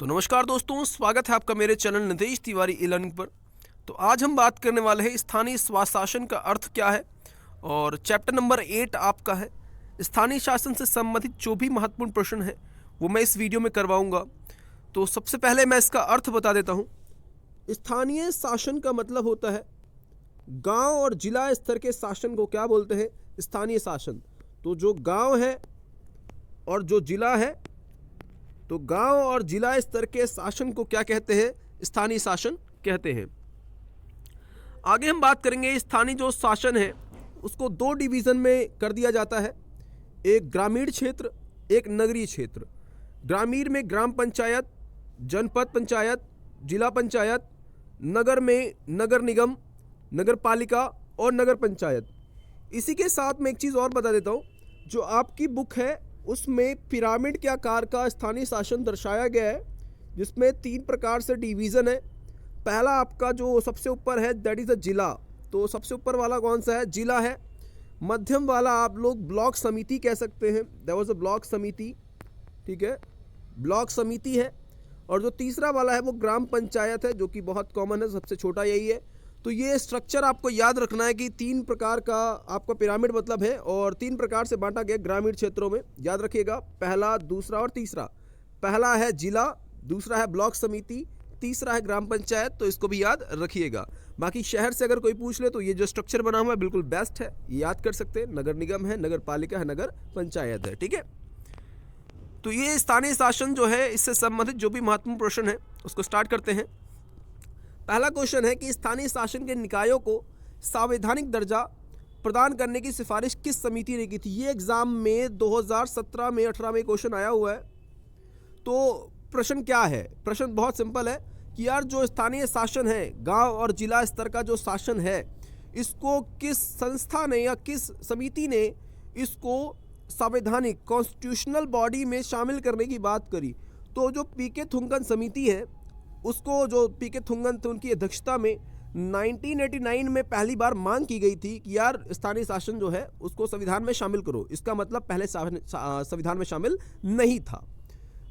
तो नमस्कार दोस्तों, स्वागत है आपका मेरे channel Nitesh Tiwari e learning पर। तो आज हम बात करने वाले हैं स्थानीय स्वशासन का अर्थ क्या है, और चैप्टर नंबर 8 आपका है। स्थानीय शासन से संबंधित जो भी महत्वपूर्ण प्रश्न है वो मैं इस वीडियो में करवाऊंगा। तो सबसे पहले मैं इसका अर्थ बता देता हूँ। स्थानीय शासन का मतलब होता है गांव और जिला स्तर के शासन को क्या बोलते हैं? स्थानीय शासन। तो जो गांव है और जो जिला है, तो गांव और जिला स्तर के शासन को क्या कहते हैं? स्थानीय शासन कहते हैं। आगे हम बात करेंगे स्थानीय जो शासन है उसको दो डिवीज़न में कर दिया जाता है, एक ग्रामीण क्षेत्र, एक नगरीय क्षेत्र। ग्रामीण में ग्राम पंचायत, जनपद पंचायत, जिला पंचायत, नगर में नगर निगम, नगर पालिका और नगर पंचायत। इसी के साथ में एक चीज़ और बता देता हूँ, जो आपकी बुक है उसमें पिरामिड के आकार का स्थानीय शासन दर्शाया गया है, जिसमें 3 प्रकार से डिवीज़न है। पहला आपका जो सबसे ऊपर है दैट इज़ अ जिला। तो सबसे ऊपर वाला कौन सा है? जिला है। मध्यम वाला आप लोग ब्लॉक समिति कह सकते हैं, दैट वाज अ ब्लॉक समिति, ठीक है, ब्लॉक समिति है। और जो तीसरा वाला है वो ग्राम पंचायत है, जो कि बहुत कॉमन है, सबसे छोटा यही है। तो ये स्ट्रक्चर आपको याद रखना है कि 3 प्रकार का आपका पिरामिड मतलब है, और 3 प्रकार से बांटा गया ग्रामीण क्षेत्रों में। याद रखिएगा, पहला, दूसरा और तीसरा। पहला है जिला, दूसरा है ब्लॉक समिति, तीसरा है ग्राम पंचायत। तो इसको भी याद रखिएगा। बाकी शहर से अगर कोई पूछ ले तो ये जो स्ट्रक्चर बना हुआ है बिल्कुल बेस्ट है, ये याद कर सकते हैं। नगर निगम है, नगर पालिका है, नगर पंचायत है, ठीक है। तो ये स्थानीय शासन जो है, इससे संबंधित जो भी महत्वपूर्ण प्रश्न है उसको स्टार्ट करते हैं। पहला क्वेश्चन है कि स्थानीय शासन के निकायों को संवैधानिक दर्जा प्रदान करने की सिफारिश किस समिति ने की थी? ये एग्जाम में 2017 में 18 में क्वेश्चन आया हुआ है। तो प्रश्न क्या है? प्रश्न बहुत सिंपल है कि यार जो स्थानीय शासन है, गांव और जिला स्तर का जो शासन है, इसको किस संस्था ने या किस समिति ने इसको संवैधानिक कॉन्स्टिट्यूशनल बॉडी में शामिल करने की बात करी? तो जो पीके थुंगन समिति है, उसको जो पीके थुंगन थे उनकी अध्यक्षता में 1989 में पहली बार मांग की गई थी कि यार स्थानीय शासन जो है उसको संविधान में शामिल करो। इसका मतलब पहले संविधान में शामिल नहीं था।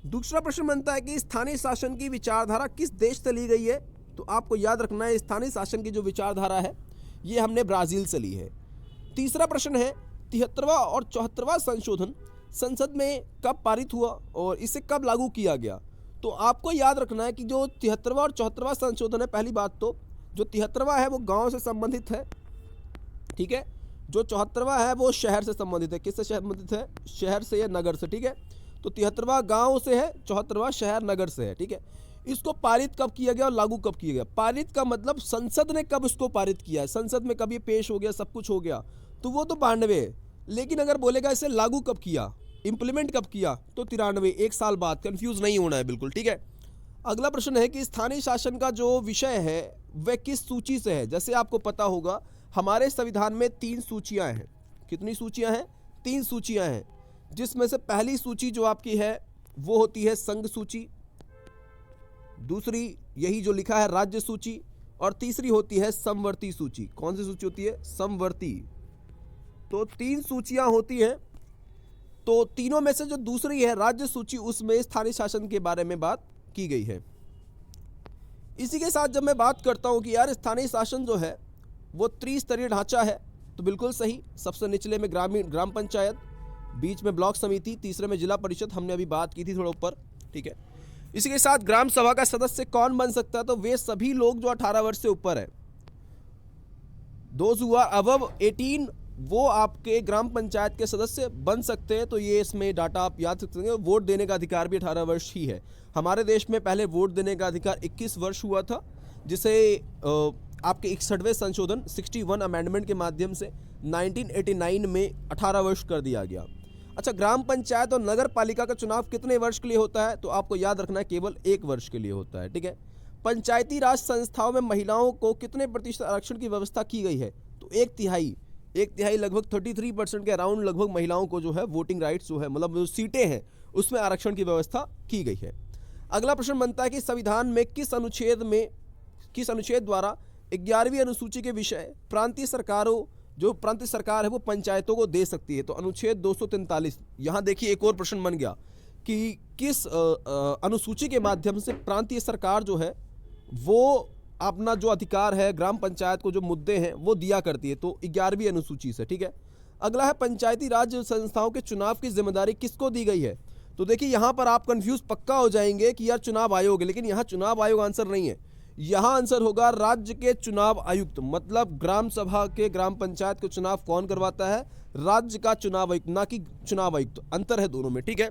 दूसरा प्रश्न बनता है कि स्थानीय शासन की विचारधारा किस देश से ली गई है? तो आपको याद रखना है स्थानीय शासन की जो विचारधारा है ये हमने ब्राज़ील से ली है। तीसरा प्रश्न है 73वां और 74वां संशोधन संसद में कब पारित हुआ और इसे कब लागू किया गया? तो आपको याद रखना है कि जो 73वां और 74वां संशोधन है, पहली बात तो जो 73वां है वो गांव से संबंधित है, ठीक है। जो 74वां है वो शहर से संबंधित है। किससे संबंधित है? शहर से या नगर से, ठीक है। तो 73वां गांव से है, 74वां शहर नगर से है, ठीक है। इसको पारित कब किया गया और लागू कब किया गया? पारित का मतलब संसद ने कब इसको पारित किया है, संसद में कब ये पेश हो गया, सब कुछ हो गया, तो वो तो 92 है। लेकिन अगर बोलेगा इसे लागू कब किया, इंप्लीमेंट कब किया, तो 93, 1 साल बाद। कंफ्यूज नहीं होना है बिल्कुल, ठीक है। अगला प्रश्न है कि स्थानीय शासन का जो विषय है वह किस सूची से है? जैसे आपको पता होगा हमारे संविधान में 3 सूचियां हैं। कितनी सूचियां हैं? 3 सूचियां हैं, जिसमें से पहली सूची जो आपकी है वो होती है संघ सूची, दूसरी यही जो लिखा है राज्य सूची, और तीसरी होती है समवर्ती सूची। कौन सी सूची होती है? समवर्ती। तो 3 सूचियां होती हैं। तो तीनों में से जो दूसरी है राज्य सूची, उसमें स्थानीय शासन के बारे में बात की गई है। इसी के साथ जब मैं बात करता हूं कि यार स्थानीय शासन जो है वो त्रिस्तरीय ढांचा है, तो बिल्कुल सही। सबसे निचले में ग्राम पंचायत, बीच में ब्लॉक समिति, तीसरे में जिला परिषद, हमने अभी बात की थी थोड़ा ऊपर, ठीक है। इसी के साथ ग्राम सभा का सदस्य कौन बन सकता है? तो वे सभी लोग जो 18 वर्ष से ऊपर है, दोज हु आर अबव 18, वो आपके ग्राम पंचायत के सदस्य बन सकते हैं। तो ये इसमें डाटा आप याद रख सकते हैं। वोट देने का अधिकार भी 18 वर्ष ही है। हमारे देश में पहले वोट देने का अधिकार 21 वर्ष हुआ था, जिसे आपके 61वें संशोधन 61 अमेंडमेंट के माध्यम से 1989 में 18 वर्ष कर दिया गया। अच्छा, ग्राम पंचायत और नगर पालिका का चुनाव कितने वर्ष के लिए होता है? तो आपको याद रखना है केवल 1 वर्ष के लिए होता है, ठीक है। पंचायती राज संस्थाओं में महिलाओं को कितने प्रतिशत आरक्षण की व्यवस्था की गई है? तो 1/3 लगभग 33% के अराउंड लगभग महिलाओं को जो है वोटिंग राइट्स जो है, मतलब जो सीटें हैं उसमें आरक्षण की व्यवस्था की गई है। अगला प्रश्न बनता है कि संविधान में किस अनुच्छेद द्वारा 11वीं अनुसूची के विषय प्रांतीय सरकार है वो पंचायतों को दे सकती है? तो अनुच्छेद 243। यहाँ देखिए एक और प्रश्न बन गया कि किस अनुसूची के माध्यम से प्रांतीय सरकार जो है वो अपना जो अधिकार है ग्राम पंचायत को जो मुद्दे हैं वो दिया करती है, तो 11वीं अनुसूची से। ठीक है, अगला है पंचायती राज संस्थाओं के चुनाव की जिम्मेदारी किसको दी गई है। तो देखिए यहाँ पर आप कंफ्यूज पक्का हो जाएंगे कि यार चुनाव आयोग है, लेकिन यहाँ चुनाव आयोग आंसर नहीं है, यहाँ आंसर होगा राज्य के चुनाव आयुक्त। मतलब ग्राम सभा के ग्राम पंचायत के चुनाव कौन करवाता है, राज्य का चुनाव आयुक्त, ना कि चुनाव आयुक्त, अंतर है दोनों में। ठीक है,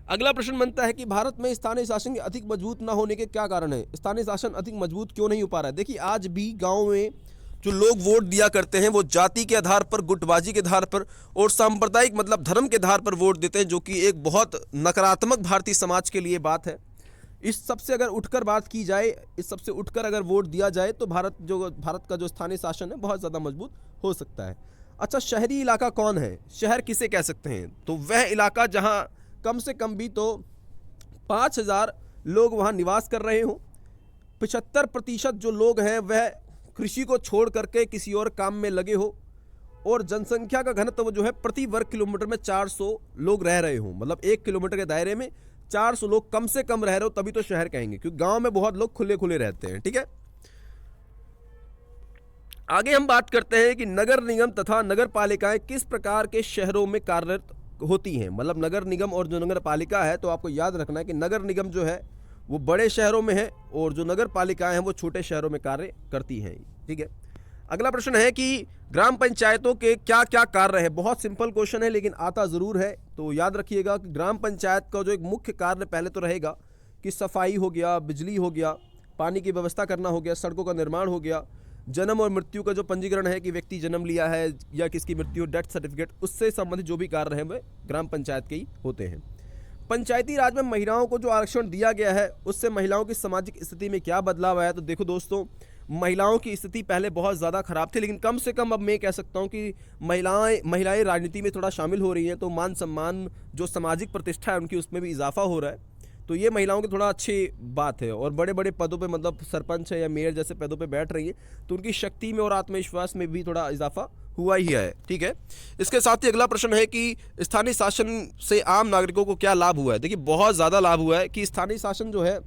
अगला प्रश्न बनता है कि भारत में स्थानीय शासन के अधिक मजबूत ना होने के क्या कारण है, स्थानीय शासन अधिक मजबूत क्यों नहीं हो पा रहा है। देखिए आज भी गाँव में जो लोग वोट दिया करते हैं वो जाति के आधार पर, गुटबाजी के आधार पर और सांप्रदायिक मतलब धर्म के आधार पर वोट देते हैं, जो कि एक बहुत नकारात्मक भारतीय समाज के लिए बात है। इस सबसे अगर उठकर बात की जाए, इस सबसे उठकर अगर वोट दिया जाए तो भारत का जो स्थानीय शासन है बहुत ज़्यादा मजबूत हो सकता है। अच्छा, शहरी इलाका कौन है, शहर किसे कह सकते हैं, तो वह इलाका जहां कम से कम भी तो 5,000 लोग वहां निवास कर रहे हों, 75% जो लोग हैं वह कृषि को छोड़ करके किसी और काम में लगे हो, और जनसंख्या का घनत्व जो है प्रति वर्ग किलोमीटर में 400 लोग रह रहे हों। मतलब 1 किलोमीटर के दायरे में 400 लोग कम से कम रह रहे हो तभी तो शहर कहेंगे, क्योंकि गांव में बहुत लोग खुले खुले रहते हैं। ठीक है, आगे हम बात करते हैं कि नगर निगम तथा नगर पालिकाएं किस प्रकार के शहरों में कार्यरत होती हैं। मतलब नगर निगम और जो नगर पालिका है, तो आपको याद रखना है कि नगर निगम जो है वो बड़े शहरों में है और जो नगर पालिकाएं हैं वो छोटे शहरों में कार्य करती हैं। ठीक है, अगला प्रश्न है कि ग्राम पंचायतों के क्या क्या कार्य है। बहुत सिंपल क्वेश्चन है लेकिन आता ज़रूर है, तो याद रखिएगा कि ग्राम पंचायत का जो एक मुख्य कार्य पहले तो रहेगा कि सफाई हो गया, बिजली हो गया, पानी की व्यवस्था करना हो गया, सड़कों का निर्माण हो गया, जन्म और मृत्यु का जो पंजीकरण है कि व्यक्ति जन्म लिया है या किसकी मृत्यु, डेथ सर्टिफिकेट, उससे संबंधित जो भी कार्य हैं वे ग्राम पंचायत के ही होते हैं। पंचायती राज में महिलाओं को जो आरक्षण दिया गया है उससे महिलाओं की सामाजिक स्थिति में क्या बदलाव आया। तो देखो दोस्तों, महिलाओं की स्थिति पहले बहुत ज़्यादा खराब थी, लेकिन कम से कम अब मैं कह सकता हूं कि महिलाएं राजनीति में थोड़ा शामिल हो रही हैं, तो मान सम्मान जो सामाजिक प्रतिष्ठा है उनकी उसमें भी इजाफा हो रहा है। तो ये महिलाओं की थोड़ा अच्छी बात है, और बड़े बड़े पदों पे मतलब सरपंच है या मेयर जैसे पदों पे बैठ रही है, तो उनकी शक्ति में और आत्मविश्वास में भी थोड़ा इजाफा हुआ ही है। ठीक है, इसके साथ ही अगला प्रश्न है कि स्थानीय शासन से आम नागरिकों को क्या लाभ हुआ है। देखिए बहुत ज़्यादा लाभ हुआ है कि स्थानीय शासन जो है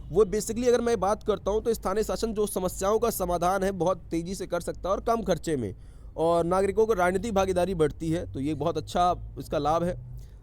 वो बेसिकली अगर मैं बात करता हूँ तो स्थानीय शासन जो समस्याओं का समाधान है बहुत तेज़ी से कर सकता है और कम खर्चे में, और नागरिकों को राजनीतिक भागीदारी बढ़ती है, तो ये बहुत अच्छा इसका लाभ है।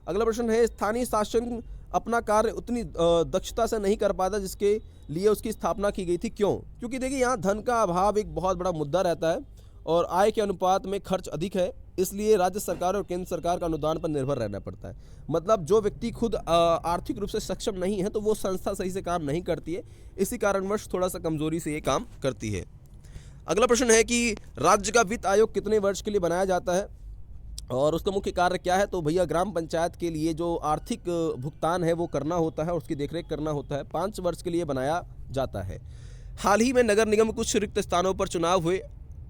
अगला प्रश्न है, स्थानीय शासन अपना कार्य उतनी दक्षता से नहीं कर पाता जिसके लिए उसकी स्थापना की गई थी। क्यों? क्योंकि देखिए यहाँ धन का अभाव एक बहुत बड़ा मुद्दा रहता है और आय के अनुपात में खर्च अधिक है, इसलिए राज्य सरकार और केंद्र सरकार का अनुदान पर निर्भर रहना पड़ता है। मतलब जो व्यक्ति खुद आर्थिक रूप से सक्षम नहीं है तो वो संस्था सही से काम नहीं करती है, इसी कारणवश थोड़ा सा कमजोरी से ये काम करती है। अगला प्रश्न है कि राज्य का वित्त आयोग कितने वर्ष के लिए बनाया जाता है और उसका मुख्य कार्य क्या है। तो भैया ग्राम पंचायत के लिए जो आर्थिक भुगतान है वो करना होता है और उसकी देखरेख करना होता है, 5 वर्ष के लिए बनाया जाता है। हाल ही में नगर निगम कुछ रिक्त स्थानों पर चुनाव हुए,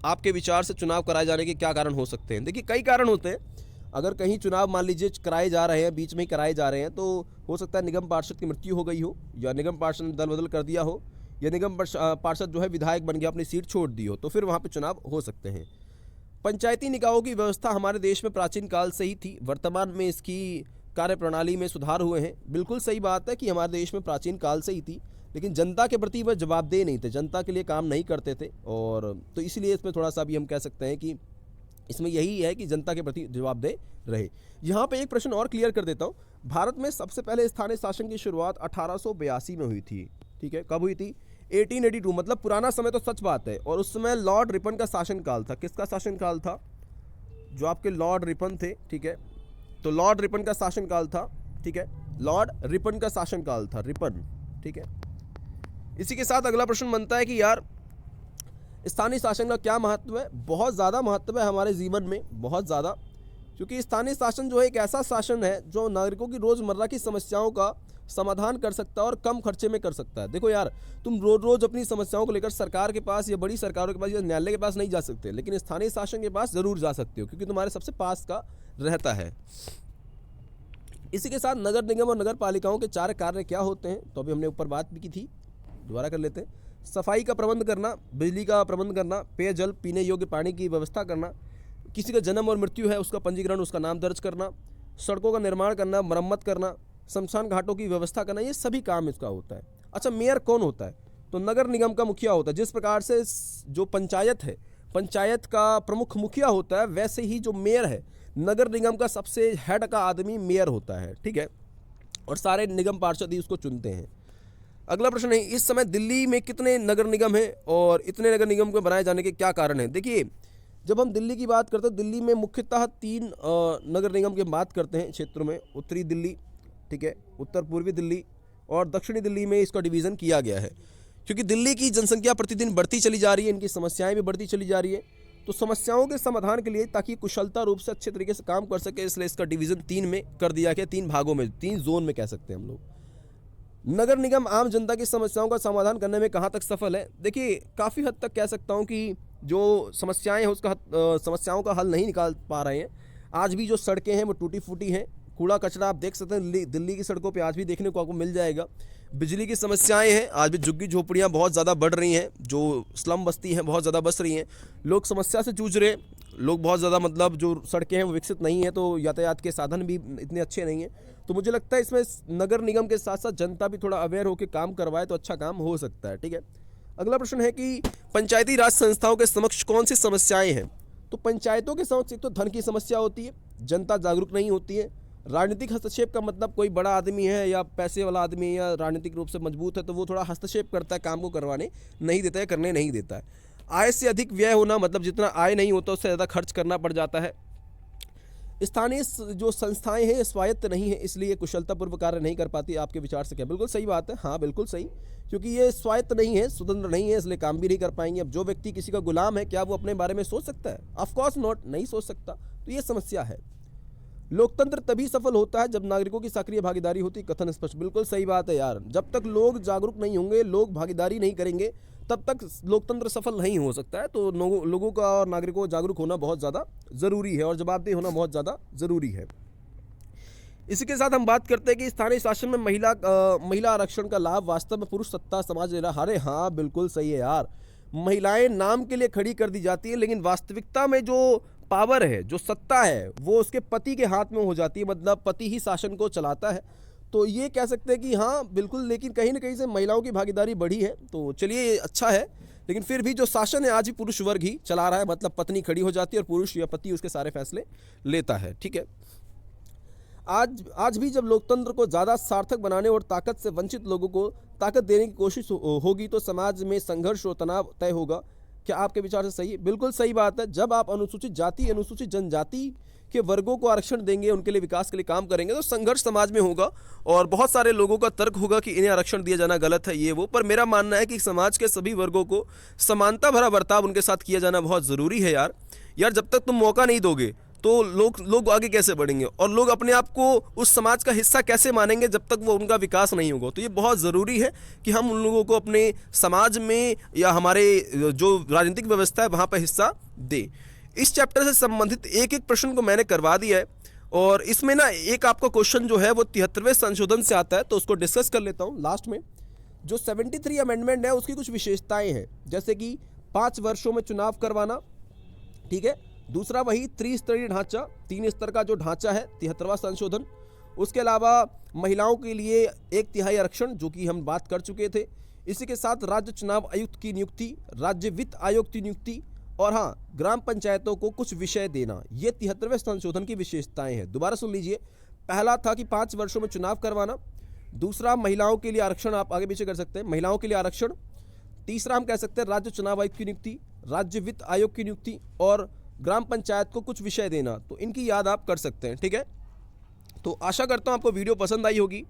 आपके विचार से चुनाव कराए जाने के क्या कारण हो सकते हैं। देखिए कई कारण होते हैं, अगर कहीं चुनाव मान लीजिए कराए जा रहे हैं, बीच में ही कराए जा रहे हैं, तो हो सकता है निगम पार्षद की मृत्यु हो गई हो, या निगम पार्षद ने दल बदल कर दिया हो, या निगम पार्षद जो है विधायक बन गया अपनी सीट छोड़ दी हो, तो फिर वहाँ पर चुनाव हो सकते हैं। पंचायती निकायों की व्यवस्था हमारे देश में प्राचीन काल से ही थी, वर्तमान में इसकी कार्यप्रणाली में सुधार हुए हैं। बिल्कुल सही बात है कि हमारे देश में प्राचीन काल से ही थी, लेकिन जनता के प्रति वह जवाबदेह नहीं थे, जनता के लिए काम नहीं करते थे, और तो इसलिए इसमें थोड़ा सा भी हम कह सकते हैं कि इसमें यही है कि जनता के प्रति जवाबदेह रहे। यहाँ पे एक प्रश्न और क्लियर कर देता हूँ, भारत में सबसे पहले स्थानीय शासन की शुरुआत 1882 में हुई थी। ठीक है, कब हुई थी? 1882, मतलब पुराना समय तो सच बात है, और उस समय लॉर्ड रिपन का शासनकाल था। किसका शासनकाल था? जो आपके लॉर्ड रिपन थे। ठीक है, तो लॉर्ड रिपन का शासनकाल था। ठीक है, लॉर्ड रिपन का शासनकाल था, रिपन। ठीक है, इसी के साथ अगला प्रश्न बनता है कि यार स्थानीय शासन का क्या महत्व है। बहुत ज़्यादा महत्व है हमारे जीवन में, बहुत ज़्यादा, क्योंकि स्थानीय शासन जो है एक ऐसा शासन है जो नागरिकों की रोज़मर्रा की समस्याओं का समाधान कर सकता है और कम खर्चे में कर सकता है। देखो यार, तुम रोज रोज अपनी समस्याओं को लेकर सरकार के पास या बड़ी सरकारों के पास या न्यायालय के पास नहीं जा सकते, लेकिन स्थानीय शासन के पास ज़रूर जा सकते हो, क्योंकि तुम्हारे सबसे पास का रहता है। इसी के साथ नगर निगम और नगर पालिकाओं के 4 कार्य क्या होते हैं, तो अभी हमने ऊपर बात भी की थी, दोबारा कर लेते हैं। सफाई का प्रबंध करना, बिजली का प्रबंध करना, पेयजल पीने योग्य पानी की व्यवस्था करना, किसी का जन्म और मृत्यु है उसका पंजीकरण, उसका नाम दर्ज करना, सड़कों का निर्माण करना, मरम्मत करना, शमशान घाटों की व्यवस्था करना, ये सभी काम इसका होता है। अच्छा, मेयर कौन होता है? तो नगर निगम का मुखिया होता है। जिस प्रकार से जो पंचायत है, पंचायत का प्रमुख मुखिया होता है, वैसे ही जो मेयर है, नगर निगम का सबसे हेड का आदमी मेयर होता है, ठीक है। और सारे निगम पार्षद ही उसको चुनते हैं। अगला प्रश्न है, इस समय दिल्ली में कितने नगर निगम हैं और इतने नगर निगम को बनाए जाने के क्या कारण हैं? देखिए, जब हम दिल्ली की बात करते हैं, दिल्ली में मुख्यतः 3 नगर निगम की बात करते हैं क्षेत्रों में। उत्तरी दिल्ली, ठीक है, उत्तर पूर्वी दिल्ली और दक्षिणी दिल्ली में इसका डिवीज़न किया गया है। क्योंकि दिल्ली की जनसंख्या प्रतिदिन बढ़ती चली जा रही है, इनकी समस्याएं भी बढ़ती चली जा रही है, तो समस्याओं के समाधान के लिए, ताकि कुशलता रूप से अच्छे तरीके से काम कर सके, इसलिए इसका डिवीज़न 3 में कर दिया गया, 3 भागों में, 3 जोन में कह सकते हैं हम लोग। नगर निगम आम जनता की समस्याओं का समाधान करने में कहाँ तक सफल है? देखिए, काफ़ी हद तक कह सकता हूँ कि जो समस्याएं हैं उसका समस्याओं का हल नहीं निकाल पा रहे हैं। आज भी जो सड़कें हैं वो टूटी फूटी हैं। कूड़ा कचरा आप देख सकते हैं दिल्ली की सड़कों पे आज भी देखने को आपको मिल जाएगा। बिजली की समस्याएं हैं, आज भी झुग्गी झोपड़ियाँ बहुत ज़्यादा बढ़ रही हैं, जो स्लम बस्ती हैं बहुत ज़्यादा बस रही हैं। लोग समस्या से जूझ रहे हैं, लोग बहुत ज़्यादा, मतलब जो सड़कें हैं वो विकसित नहीं है, तो यातायात के साधन भी इतने अच्छे नहीं हैं। तो मुझे लगता है इसमें नगर निगम के साथ साथ जनता भी थोड़ा अवेयर होकर काम करवाए तो अच्छा काम हो सकता है, ठीक है। अगला प्रश्न है कि पंचायती राज संस्थाओं के समक्ष कौन सी समस्याएं हैं? तो पंचायतों के समक्ष एक तो धन की समस्या होती है, जनता जागरूक नहीं होती है। राजनीतिक हस्तक्षेप का मतलब, कोई बड़ा आदमी है या पैसे वाला आदमी है या राजनीतिक रूप से मजबूत है, तो वो थोड़ा हस्तक्षेप करता है, काम को करवाने नहीं देता है, करने नहीं देता है। आय से अधिक व्यय होना, मतलब जितना आय नहीं होता उससे ज़्यादा खर्च करना पड़ जाता है। स्थानीय जो संस्थाएं हैं स्वायत्त नहीं है, इसलिए कुशलतापूर्वक कार्य नहीं कर पाती। आपके विचार से क्या? बिल्कुल सही बात है, हाँ बिल्कुल सही, क्योंकि ये स्वायत्त नहीं है, स्वतंत्र नहीं है, इसलिए काम भी नहीं कर पाएंगे। अब जो व्यक्ति किसी का गुलाम है, क्या वो अपने बारे में सोच सकता है? ऑफकोर्स नॉट, नहीं सोच सकता। तो ये समस्या है। लोकतंत्र तभी सफल होता है जब नागरिकों की सक्रिय भागीदारी होती है। कथन स्पष्ट, बिल्कुल सही बात है यार। जब तक लोग जागरूक नहीं होंगे, लोग भागीदारी नहीं करेंगे, तब तक लोकतंत्र सफल नहीं हो सकता है। तो लोगों का और नागरिकों को जागरूक होना बहुत ज़्यादा ज़रूरी है और जवाबदेह होना बहुत ज़्यादा ज़रूरी है। इसी के साथ हम बात करते हैं कि स्थानीय शासन में महिला आरक्षण का लाभ वास्तव में पुरुष सत्ता समाज ले रहा। अरे हाँ, बिल्कुल सही है यार। महिलाएं नाम के लिए खड़ी कर दी जाती है, लेकिन वास्तविकता में जो पावर है, जो सत्ता है, वो उसके पति के हाथ में हो जाती है, मतलब पति ही शासन को चलाता है। तो ये कह सकते हैं कि हाँ बिल्कुल, लेकिन कहीं ना कहीं से महिलाओं की भागीदारी बढ़ी है, तो चलिए अच्छा है। लेकिन फिर भी जो शासन है आज भी पुरुष वर्ग ही चला रहा है, मतलब पत्नी खड़ी हो जाती है और पुरुष या पति उसके सारे फैसले लेता है, ठीक है। आज भी जब लोकतंत्र को ज़्यादा सार्थक बनाने और ताकत से वंचित लोगों को ताकत देने की कोशिश होगी, तो समाज में संघर्ष और तनाव तय होगा। क्या आपके विचार से सही है? बिल्कुल सही बात है। जब आप अनुसूचित जाति, अनुसूचित जनजाति के वर्गों को आरक्षण देंगे, उनके लिए विकास के लिए काम करेंगे, तो संघर्ष समाज में होगा और बहुत सारे लोगों का तर्क होगा कि इन्हें आरक्षण दिया जाना गलत है, ये वो। पर मेरा मानना है कि समाज के सभी वर्गों को समानता भरा बर्ताव उनके साथ किया जाना बहुत ज़रूरी है यार। जब तक तुम मौका नहीं दोगे तो लोग आगे कैसे बढ़ेंगे और लोग अपने आप को उस समाज का हिस्सा कैसे मानेंगे जब तक वो उनका विकास नहीं होगा। तो ये बहुत ज़रूरी है कि हम उन लोगों को अपने समाज में या हमारे जो राजनीतिक व्यवस्था है वहाँ पर हिस्सा दें। इस चैप्टर से संबंधित एक एक प्रश्न को मैंने करवा दिया है और इसमें ना एक आपका क्वेश्चन जो है वो 73वें संशोधन से आता है, तो उसको डिस्कस कर लेता हूँ लास्ट में। जो 73 अमेंडमेंट है उसकी कुछ विशेषताएं हैं, जैसे कि 5 वर्षों में चुनाव करवाना, ठीक है। दूसरा वही त्रिस्तरीय ढांचा, 3 स्तर का जो ढांचा है, 73वां संशोधन। उसके अलावा महिलाओं के लिए 1/3 आरक्षण, जो कि हम बात कर चुके थे। इसी के साथ राज्य चुनाव आयुक्त की नियुक्ति, राज्य वित्त आयोग की नियुक्ति और हाँ, ग्राम पंचायतों को कुछ विषय देना। ये 73वें संशोधन की विशेषताएं हैं। दोबारा सुन लीजिए। पहला था कि 5 वर्षों में चुनाव करवाना। दूसरा, महिलाओं के लिए आरक्षण, आप आगे पीछे कर सकते हैं, महिलाओं के लिए आरक्षण। तीसरा हम कह सकते हैं राज्य चुनाव आयुक्त की नियुक्ति, राज्य वित्त आयोग की नियुक्ति और ग्राम पंचायत को कुछ विषय देना। तो इनकी याद आप कर सकते हैं, ठीक है। तो आशा करता हूँ आपको वीडियो पसंद आई होगी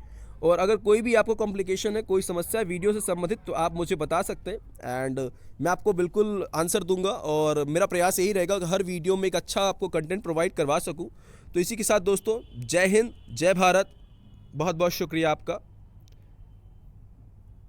और अगर कोई भी आपको कॉम्प्लिकेशन है, कोई समस्या है वीडियो से संबंधित, तो आप मुझे बता सकते हैं एंड मैं आपको बिल्कुल आंसर दूंगा और मेरा प्रयास यही रहेगा कि हर वीडियो में एक अच्छा आपको कंटेंट प्रोवाइड करवा सकूं। तो इसी के साथ दोस्तों, जय हिंद, जय भारत, बहुत बहुत शुक्रिया आपका।